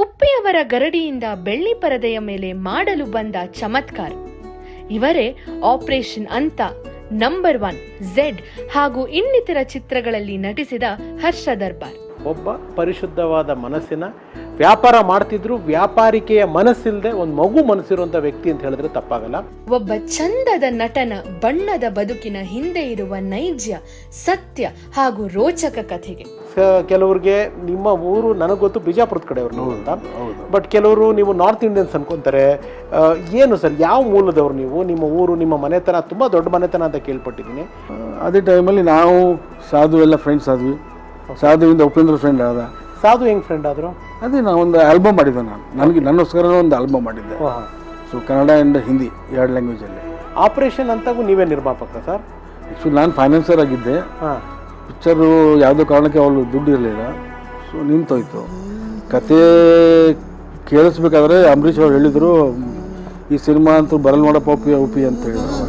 ಉಪ್ಪಿಯವರ ಗರಡಿಯಿಂದ ಬೆಳ್ಳಿ ಪರದೆಯ ಮೇಲೆ ಮಾಡಲು ಬಂದ ಚಮತ್ಕಾರ. ಇವರೇ ಆಪರೇಷನ್ ಅಂತ, ನಂಬರ್ 1, ಝೆಡ್ ಹಾಗೂ ಇನ್ನಿತರ ಚಿತ್ರಗಳಲ್ಲಿ ನಟಿಸಿದ ಹರ್ಷ ದರ್ಬಾರ್. ಒಬ್ಬ ಪರಿಶುದ್ಧವಾದ ಮನಸ್ಸಿನ ವ್ಯಾಪಾರ ಮಾಡ್ತಿದ್ರು, ವ್ಯಾಪಾರಿಕೆಯ ಮನಸ್ಸಿಲ್ಲದೆ ಒಂದು ಮಗು ಮನಸ್ಸಿರುವಂಥ ವ್ಯಕ್ತಿ ಅಂತ ಹೇಳಿದ್ರೆ ತಪ್ಪಾಗಲ್ಲ. ಒಬ್ಬ ಚಂದದ ನಟನ ಬಣ್ಣದ ಬದುಕಿನ ಹಿಂದೆ ಇರುವ ನೈಜ, ಸತ್ಯ ಹಾಗೂ ರೋಚಕ ಕಥೆಗೆ. ಕೆಲವ್ರಿಗೆ ನಿಮ್ಮ ಊರು ನನಗೆ ಗೊತ್ತು ಬಿಜಾಪುರದ ಕಡೆಯವ್ರು ಅಂತ, ಬಟ್ ಕೆಲವರು ನೀವು ನಾರ್ತ್ ಇಂಡಿಯನ್ಸ್ ಅನ್ಕೊಂತಾರೆ. ಏನು ಸರ್, ಯಾವ ಮೂಲದವ್ರು ನೀವು? ನಿಮ್ಮ ಊರು, ನಿಮ್ಮ ಮನೆತನ ತುಂಬ ದೊಡ್ಡ ಮನೆತನ ಅಂತ ಕೇಳ್ಪಟ್ಟಿದ್ದೀನಿ. ಅದೇ ಟೈಮಲ್ಲಿ ನಾವು ಸಾಧು ಎಲ್ಲ ಫ್ರೆಂಡ್ಸ್ ಆದ್ವಿ. ಸಾಧುವಿಂದ ಉಪೇಂದ್ರ ಫ್ರೆಂಡ್ ಆದ. ಸಾಧು ಹೆಂಗ್ ಫ್ರೆಂಡ್ ಆದರು? ಅದೇ ನಾವು ಒಂದು ಆಲ್ಬಮ್ ಮಾಡಿದ್ದೆ. ನನ್ನಗೋಸ್ಕರ ಒಂದು ಆಲ್ಬಮ್ ಮಾಡಿದ್ದೆ. ಸೊ ಕನ್ನಡ ಆ್ಯಂಡ್ ಹಿಂದಿ 2 ಲ್ಯಾಂಗ್ವೇಜಲ್ಲಿ. ಆಪರೇಷನ್ ಅಂತಾಗೂ ನೀವೇ ನಿರ್ಮಾಪಕ ಸರ್? ಆ್ಯಕ್ಚುಲಿ ನಾನು ಫೈನಾನ್ಸರ್ ಆಗಿದ್ದೆ. ಪಿಕ್ಚರು ಯಾವುದೋ ಕಾರಣಕ್ಕೆ ಅವಳು ದುಡ್ಡು ಇರಲಿಲ್ಲ, ಸೊ ನಿಂತೋಯ್ತು. ಕತೆ ಕೇಳಿಸ್ಬೇಕಾದ್ರೆ ಅಂಬರೀಷ್ ಅವ್ರು ಹೇಳಿದರು, ಈ ಸಿನಿಮಾ ಅಂತೂ ಬರಲ್ ನೋಡಪ್ಪ ಉಪಿ ಅಂತ ಹೇಳಿದ್ರು.